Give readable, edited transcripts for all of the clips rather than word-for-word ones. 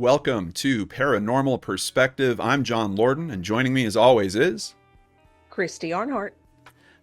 Welcome to Paranormal Perspective. I'm John Lorden, and joining me as always is... Christy Arnhart.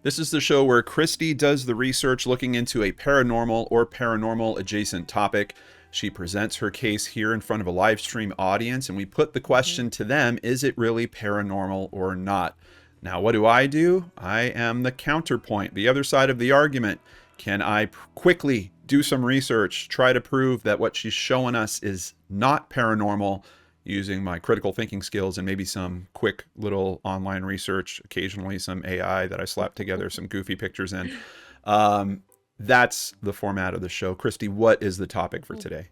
This is the show where Christy does the research looking into a paranormal or paranormal adjacent topic. She presents her case here in front of a live stream audience, and we put the question to them, is it really paranormal or not? Now, what do? I am the counterpoint, the other side of the argument. Can I quickly do some research, try to prove that what she's showing us is not paranormal, using my critical thinking skills and maybe some quick little online research, occasionally some AI that I slap together some goofy pictures in. That's the format of the show. Christy, what is the topic for today?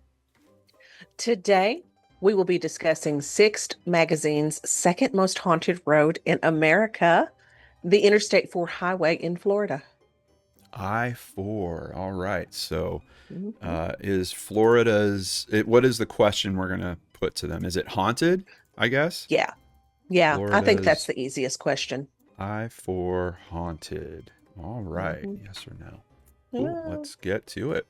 Today, we will be discussing Sixt Magazine's second most haunted road in America, the Interstate 4 highway in Florida. I-4. All right. So is Florida's... what is the question we're going to put to them? Is it haunted, I guess? Yeah. I think that's the easiest question. I-4 haunted. All right. Yes or no? Cool. Let's get to it.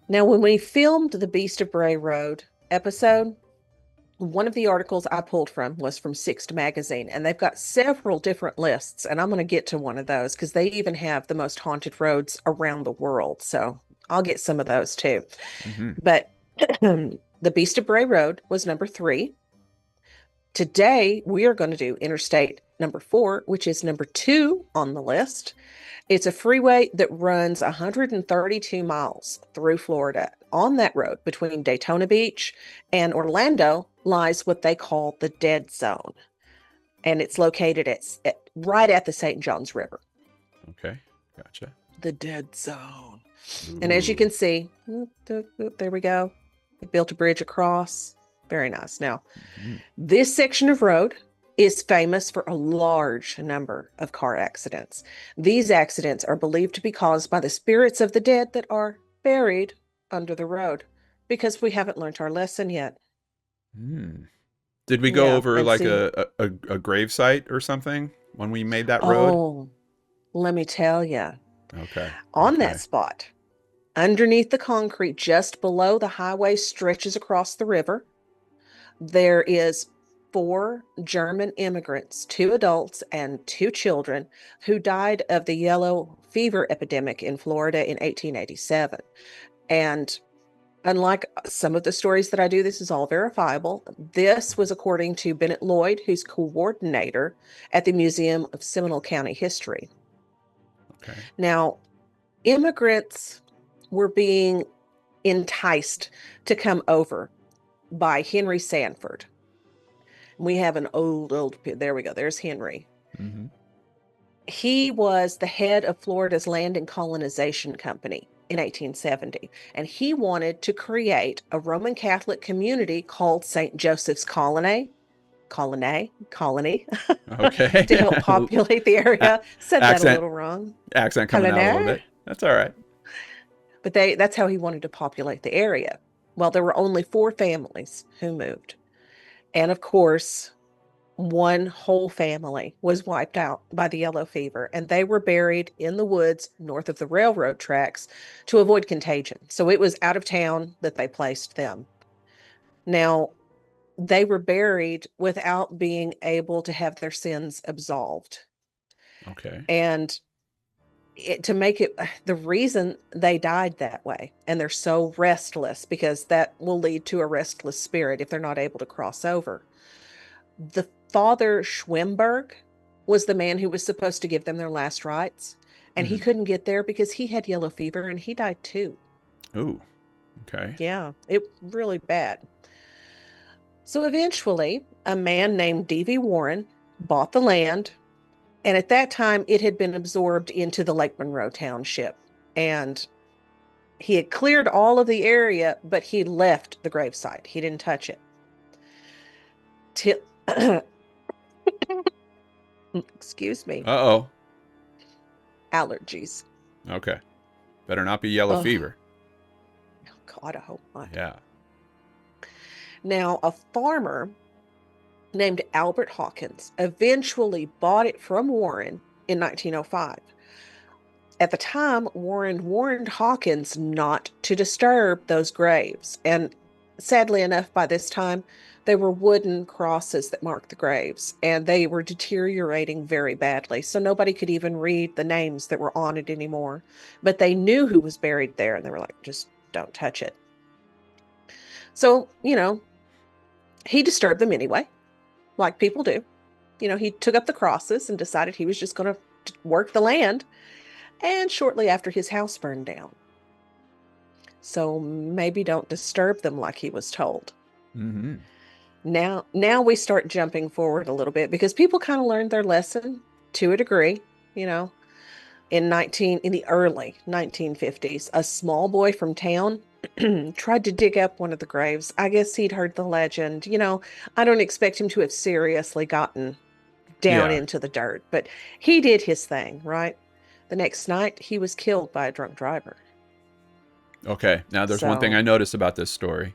Now, when we filmed the Beast of Bray Road episode, one of the articles I pulled from was from Sixt Magazine, and they've got several different lists, and I'm going to get to one of those because they even have the most haunted roads around the world. So I'll get some of those too. But the Beast of Bray Road was number 3. Today, we are going to do Interstate number 4, which is number 2 on the list. It's a freeway that runs 132 miles through Florida. On that road between Daytona Beach and Orlando lies what they call the Dead Zone. And it's located right at the St. Johns River. Okay, gotcha. The Dead Zone. Ooh. And as you can see, there we go. They built a bridge across. Very nice. Now, this section of road is famous for a large number of car accidents. These accidents are believed to be caused by the spirits of the dead that are buried under the road, because we haven't learned our lesson yet. Did we go over like a grave site or something when we made that road? Oh, let me tell you. Okay. On that spot, underneath the concrete, just below the highway stretches across the river, there is 4 German immigrants, 2 adults and 2 children, who died of the yellow fever epidemic in Florida in 1887. And unlike some of the stories that I do, this is all verifiable. This was according to Bennett Lloyd, who's coordinator at the Museum of Seminole County History. Okay. Now, immigrants were being enticed to come over by Henry Sanford. We have an old, there we go. There's Henry. He was the head of Florida's Land and Colonization Company in 1870. And he wanted to create a Roman Catholic community called St. Joseph's Colony. Okay. To help populate the area. Said that a little wrong. Accent coming out a little bit. That's all right. But that's how he wanted to populate the area. Well, there were only 4 families who moved. And of course, one whole family was wiped out by the yellow fever, and they were buried in the woods north of the railroad tracks to avoid contagion. So it was out of town that they placed them. Now, they were buried without being able to have their sins absolved. Okay. And to make it, the reason they died that way, and they're so restless, because that will lead to a restless spirit if they're not able to cross over. The Father Schwimberg was the man who was supposed to give them their last rites, and he couldn't get there because he had yellow fever and he died too. Oh, okay. Yeah, it really bad. So eventually, a man named D.V. Warren bought the land. And at that time, it had been absorbed into the Lake Monroe Township. And he had cleared all of the area, but he left the gravesite. He didn't touch it. Excuse me. Uh-oh. Allergies. Okay. Better not be yellow fever. Oh, God, I hope not. Yeah. Now, a farmer named Albert Hawkins eventually bought it from Warren in 1905. At the time, Warren warned Hawkins not to disturb those graves. And sadly enough, by this time, they were wooden crosses that marked the graves, and they were deteriorating very badly. So nobody could even read the names that were on it anymore. But they knew who was buried there, and they were like, just don't touch it. So, he disturbed them anyway, like people do. He took up the crosses and decided he was just going to work the land. And shortly after, his house burned down. So maybe don't disturb them like he was told. Mm-hmm. Now we start jumping forward a little bit because people kind of learned their lesson to a degree. You know, in the early 1950s, a small boy from town tried to dig up one of the graves. I guess he'd heard the legend. I don't expect him to have seriously gotten down Yeah. into the dirt, but he did his thing, right? The next night, he was killed by a drunk driver. Okay. Now, there's one thing So, I noticed about this story.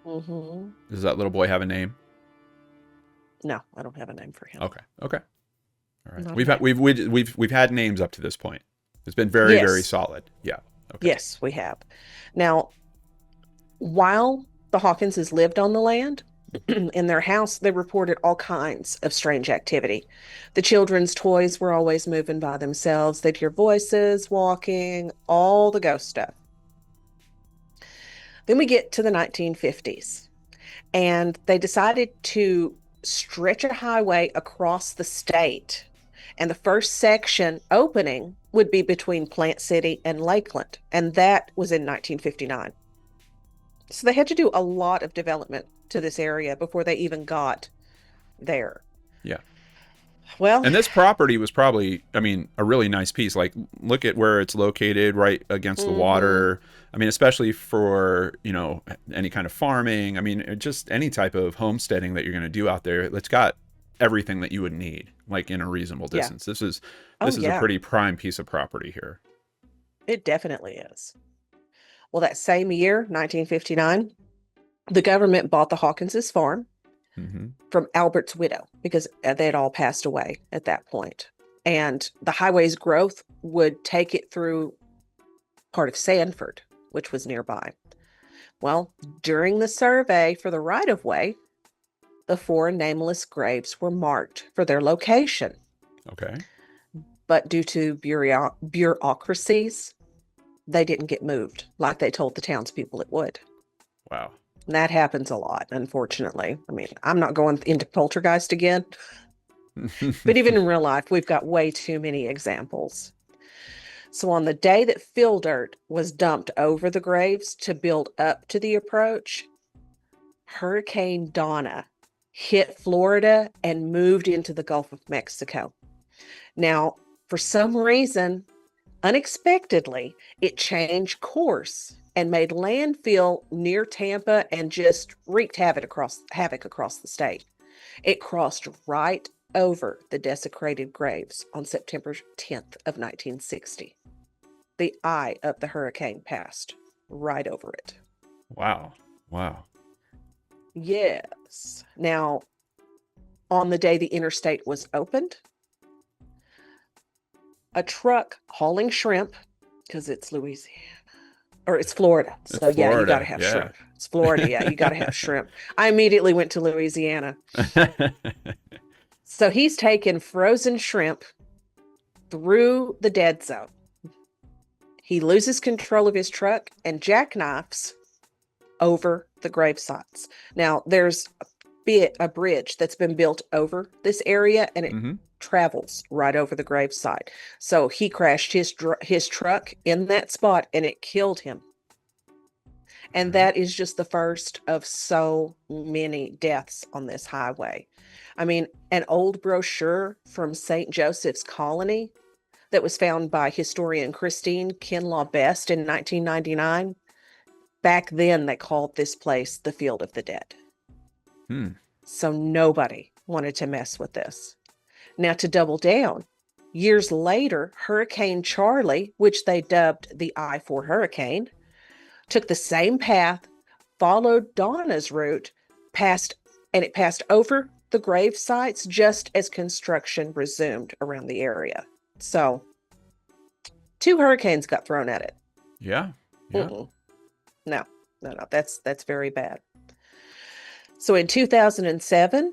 mhm. Does that little boy have a name? No, I don't have a name for him. Okay. Okay. All right. Not a We've had name. we've had names up to this point. It's been very, very Yes, solid. Yeah. Okay. yes, we have. Now, while the Hawkinses lived on the land, in their house, they reported all kinds of strange activity. The children's toys were always moving by themselves. They'd hear voices, walking, all the ghost stuff. Then we get to the 1950s, and they decided to stretch a highway across the state. And the first section opening would be between Plant City and Lakeland, and that was in 1959. So they had to do a lot of development to this area before they even got there. Yeah. Well, And this property was probably, I mean, a really nice piece. Like, look at where it's located, right against the mm-hmm, water. I mean, especially for, any kind of farming. I mean, just any type of homesteading that you're going to do out there. It's got everything that you would need, like in a reasonable yeah. distance. This is Oh, this is a yeah, pretty prime piece of property here. it definitely is. Well, that same year, 1959, the government bought the Hawkinses farm Mm-hmm. from Albert's widow because they had all passed away at that point. And the highway's growth would take it through part of Sanford, which was nearby. Well, during the survey for the right of way, the four nameless graves were marked for their location. Okay. But due to bureaucracies, they didn't get moved like they told the townspeople it would. Wow. And that happens a lot, unfortunately. I mean, I'm not going into poltergeist again, but even in real life, we've got way too many examples. So on the day that fill dirt was dumped over the graves to build up to the approach, Hurricane Donna hit Florida and moved into the Gulf of Mexico. Now, for some reason, unexpectedly, it changed course and made landfill near Tampa and just wreaked havoc across the state. It crossed right over the desecrated graves on September 10th of 1960. The eye of the hurricane passed right over it. Wow. Wow. Yes. Now, on the day the interstate was opened, a truck hauling shrimp, because it's Louisiana, or it's Florida. It's So, yeah, you got to Florida. have Yeah. shrimp. It's Florida. Yeah, you got to have shrimp. I immediately went to Louisiana. So, he's taken frozen shrimp through the dead zone. He loses control of his truck and jackknifes over the grave sites. Now, there's a bridge that's been built over this area, and it Mm-hmm. travels right over the grave site. So he crashed his truck in that spot, and it killed him. And Right. that is just the first of so many deaths on this highway. I mean, an old brochure from St. Joseph's Colony that was found by historian Christine Kinlaw Best in 1999. Back then, they called this place the Field of the Dead. Hmm. So nobody wanted to mess with this. Now, to double down, years later, Hurricane Charlie, which they dubbed the I-4 hurricane, took the same path, followed Donna's route, it passed over the grave sites just as construction resumed around the area. So, two hurricanes got thrown at it. Yeah. Yeah. Mm-mm. No, no, no. That's very bad. So in 2007,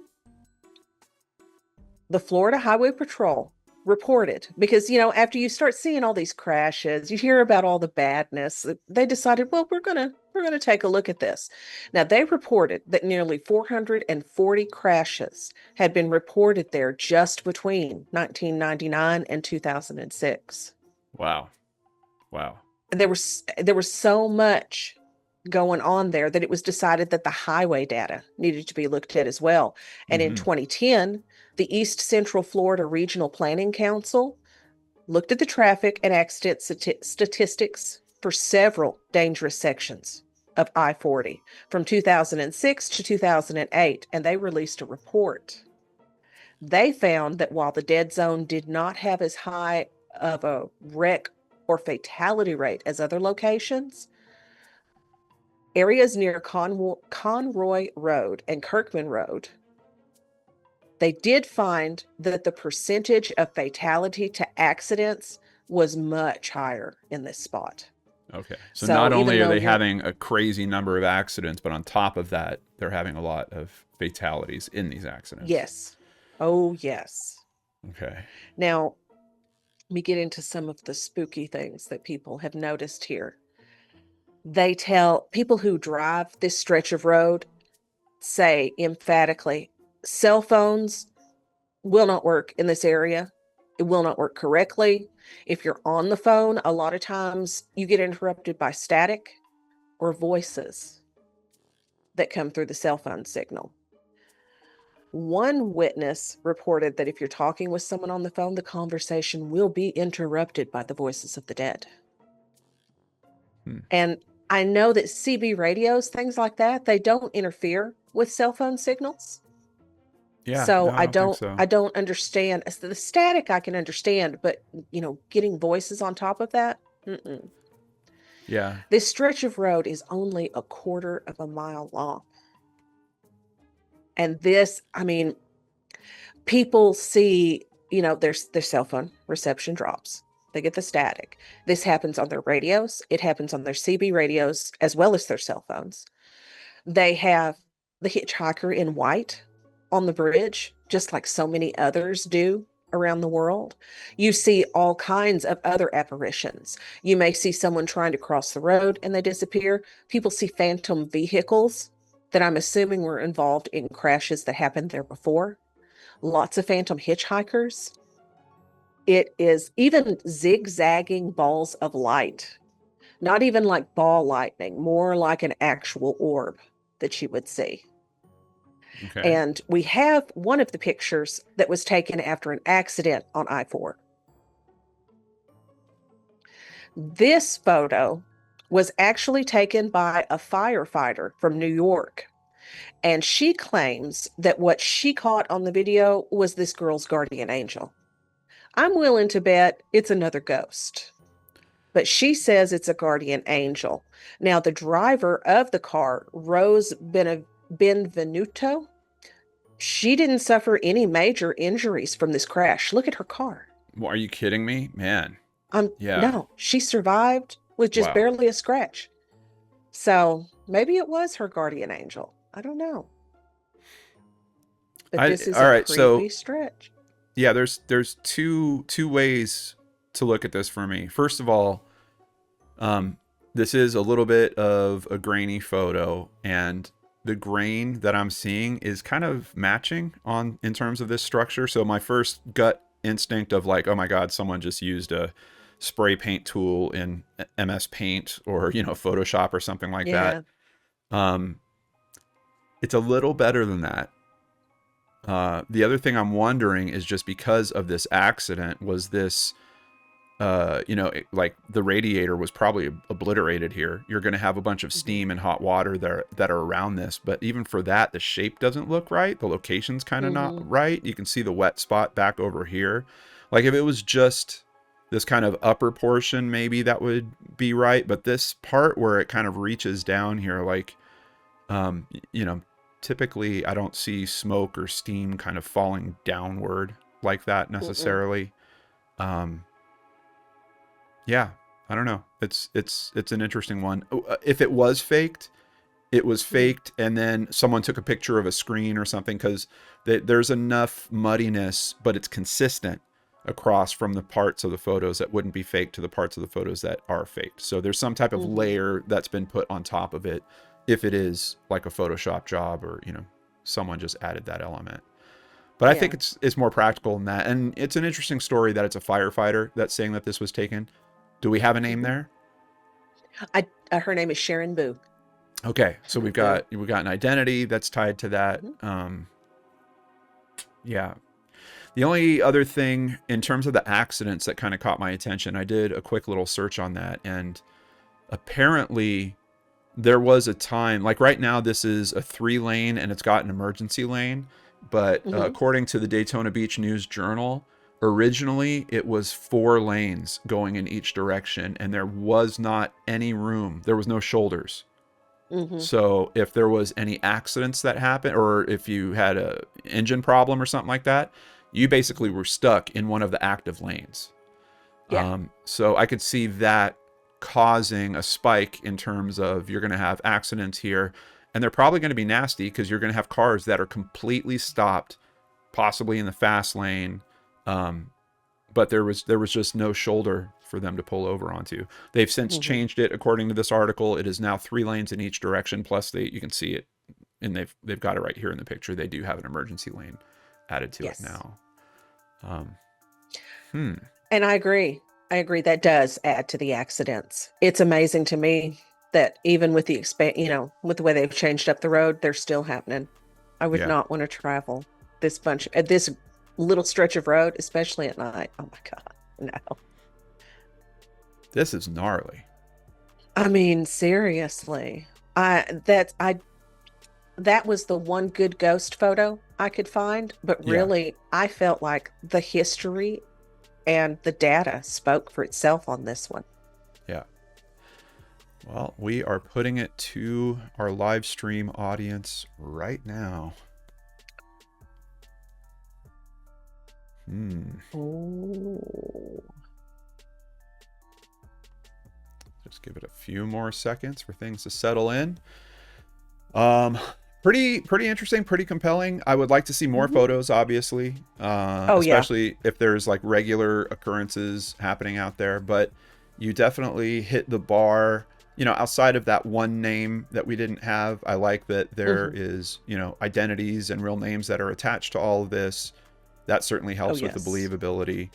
the Florida Highway Patrol reported, because after you start seeing all these crashes, you hear about all the badness, they decided, well, we're going to take a look at this. Now, they reported that nearly 440 crashes had been reported there just between 1999 and 2006. Wow. Wow. There was so much going on there that it was decided that the highway data needed to be looked at as well. And in Mm-hmm. 2010, the East Central Florida Regional Planning Council looked at the traffic and accident statistics for several dangerous sections of I-40 from 2006 to 2008, and they released a report. They found that while the dead zone did not have as high of a wreck or fatality rate as other locations, areas near Conroy Road and Kirkman Road, they did find that the percentage of fatality to accidents was much higher in this spot. Okay. So So not even only are though they you're, having a crazy number of accidents, but on top of that, they're having a lot of fatalities in these accidents. yes, oh, yes. Okay. Now, let me get into some of the spooky things that people have noticed here. They tell people who drive this stretch of road say emphatically, cell phones will not work in this area. It will not work correctly. If you're on the phone, a lot of times you get interrupted by static or voices that come through the cell phone signal. One witness reported that if you're talking with someone on the phone, the conversation will be interrupted by the voices of the dead. Hmm. And I know that CB radios, things like that, they don't interfere with cell phone signals. Yeah. So No, I I don't think don't so. I don't understand the static. I can understand, but getting voices on top of that. Mm-mm. Yeah. This stretch of road is only a quarter of a mile long, and this, I mean, people see, their cell phone reception drops. They get the static. This happens on their radios. It happens on their CB radios as well as their cell phones. They have the hitchhiker in white on the bridge, just like so many others do around the world. You see all kinds of other apparitions. You may see someone trying to cross the road and they disappear. People see phantom vehicles that I'm assuming were involved in crashes that happened there before. Lots of phantom hitchhikers. It is even zigzagging balls of light, not even like ball lightning, more like an actual orb that you would see. Okay. And we have one of the pictures that was taken after an accident on I-4. This photo was actually taken by a firefighter from New York. And she claims that what she caught on the video was this girl's guardian angel. I'm willing to bet it's another ghost, but she says it's a guardian angel. Now, the driver of the car, Rose Benvenuto, she didn't suffer any major injuries from this crash. Look at her car. Well, are you kidding me? Man. Yeah. No, she survived with just Wow. barely a scratch. So maybe it was her guardian angel. I don't know. But this is All a right. So creepy stretch. yeah, there's two ways to look at this for me. First of all, um, this is a little bit of a grainy photo, and the grain that I'm seeing is kind of matching on in terms of this structure. So my first gut instinct of like, oh my God, someone just used a spray paint tool in MS Paint or Photoshop or something like that. Yeah. Um, it's a little better than that. The other thing I'm wondering is just because of this accident, was this like the radiator was probably obliterated here. You're going to have a bunch of Mm-hmm. steam and hot water there that are around this, but even for that, the shape doesn't look right. The location's kind of not Mm-hmm. right. You can see the wet spot back over here. Like if it was just this kind of upper portion, maybe that would be right. But this part where it kind of reaches down here, like, um, you know, typically I don't see smoke or steam kind of falling downward like that Mm-mm. necessarily. Um, yeah, I don't know. It's an interesting one. If it was faked, it was faked, and then someone took a picture of a screen or something, because there's enough muddiness, but it's consistent across from the parts of the photos that wouldn't be fake to the parts of the photos that are faked. So there's some type of layer that's been put on top of it, if it is like a Photoshop job, or someone just added that element. But I think it's more practical than that. And it's an interesting story that it's a firefighter that's saying that this was taken. Do we have a name there? Her name is Sharon Boo. Okay, so we've got an identity that's tied to that. Yeah. The only other thing in terms of the accidents that kind of caught my attention, I did a quick little search on that, and apparently there was a time, like right now this is a 3-lane and it's got an emergency lane, but according to the Daytona Beach News Journal, originally it was 4 lanes going in each direction, and there was not any room. There was no shoulders. So if there was any accidents that happened, or if you had a engine problem or something like that, you basically were stuck in one of the active lanes. So I could see that causing a spike in terms of, you're going to have accidents here, and they're probably going to be nasty, because you're going to have cars that are completely stopped, possibly in the fast lane, but there was just no shoulder for them to pull over onto. They've since changed it, according to this article. It is now 3 lanes in each direction, plus you can see it, and they've got it right here in the picture. They do have an emergency lane added to it now. And I agree. That does add to the accidents. It's amazing to me that even with the with the way they've changed up the road, they're still happening. I would not want to travel this little stretch of road, especially at night. Oh my God, no. This is gnarly. I mean, seriously. That was the one good ghost photo I could find, but really I felt like the history and the data spoke for itself on this one. Yeah. Well, we are putting it to our live stream audience right now. Oh. Just give it a few more seconds for things to settle in. Pretty interesting, pretty compelling. I would like to see more photos, obviously, especially if there's like regular occurrences happening out there. But you definitely hit the bar. Outside of that one name that we didn't have, I like that there is, identities and real names that are attached to all of this. That certainly helps with the believability.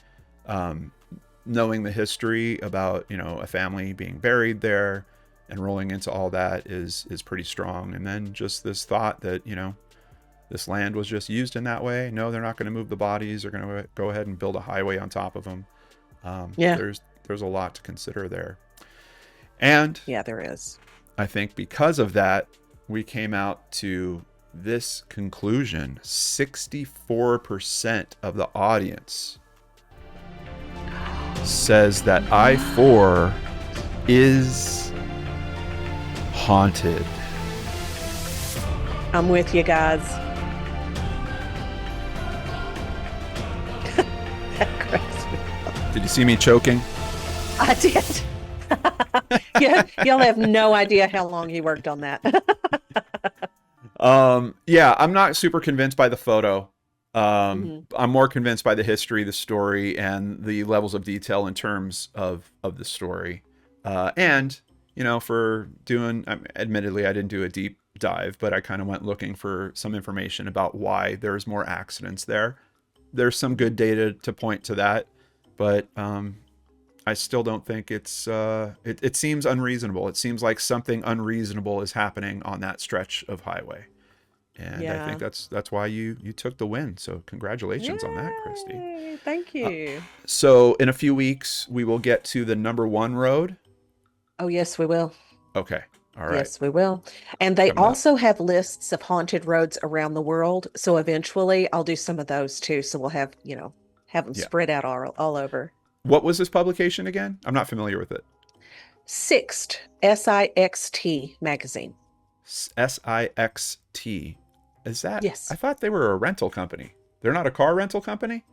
Knowing the history about, a family being buried there and rolling into all that is pretty strong. And then just this thought that, this land was just used in that way. No, they're not going to move the bodies. They're going to go ahead and build a highway on top of them. There's a lot to consider there. And there is. I think because of that, we came out to this conclusion. 64% of the audience says that I-4 is haunted. I'm with you guys. That cracks me up. Did you see me choking? I did. Yeah, y'all have no idea how long he worked on that. I'm not super convinced by the photo. I'm more convinced by the history, the story, and the levels of detail in terms of the story. And, for doing, admittedly, I didn't do a deep dive, but I kind of went looking for some information about why there's more accidents there. There's some good data to point to that, but I still don't think it's, it seems unreasonable. It seems like something unreasonable is happening on that stretch of highway. And I think that's why you took the win. So congratulations on that, Christy. Thank you. So in a few weeks, we will get to the number 1 road. Oh, yes, we will. Okay. All right. Yes, we will. And they also have lists of haunted roads around the world. So eventually I'll do some of those too. So we'll have, have them spread out all over. What was this publication again? I'm not familiar with it. Sixt, S-I-X-T magazine. S-I-X-T. Is that? Yes. I thought they were a rental company. They're not a car rental company?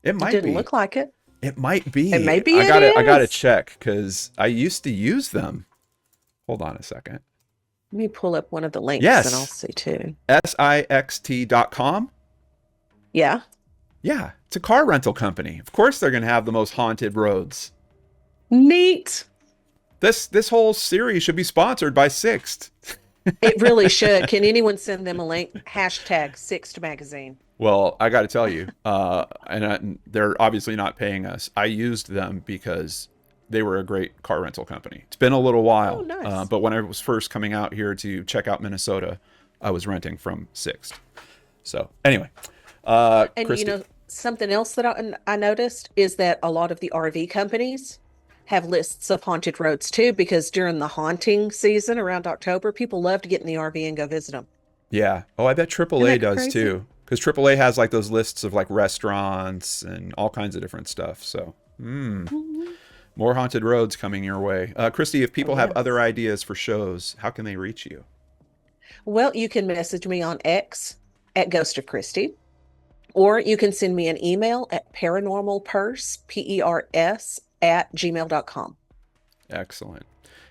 It might be. Didn't look like it. It might be. It may be. I gotta check because I used to use them. Hold on a second. Let me pull up one of the links and I'll Yes. see too. Sixt.com. Yeah. Yeah, it's a car rental company. Of course they're going to have the most haunted roads. Neat. This whole series should be sponsored by Sixt. It really should. Can anyone send them a link? Hashtag Sixt Magazine. Well, I got to tell you, they're obviously not paying us. I used them because they were a great car rental company. It's been a little while, Oh, nice. but when I was first coming out here to check out Minnesota, I was renting from Sixt. So anyway, And Christy, something else that I noticed is that a lot of the RV companies have lists of haunted roads too, because during the haunting season around October, people love to get in the RV and go visit them. yeah. Oh, I bet Isn't AAA that does crazy? too, because AAA has like those lists of like restaurants and all kinds of different stuff. So, Mhm. more haunted roads coming your way. Christy, if Oh, people have other yes. ideas for shows, how can they reach you? Well, you can message me on X at Ghost of Christie, or you can send me an email at paranormalpurse, PERS, at gmail.com. Excellent.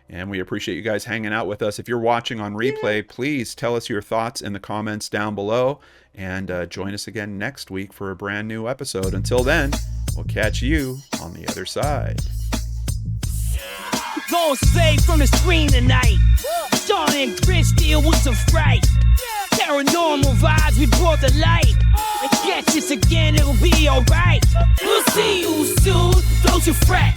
And we appreciate you guys hanging out with us. If you're watching on Yeah. replay, please tell us your thoughts in the comments down below and join us again next week for a brand new episode. Until then, we'll catch you on the other side. Going straight from the screen tonight. Sean and Christy, it was a fright. Paranormal vibes, we brought the light. And catch us again, it'll be alright. We'll see you soon, don't you fret.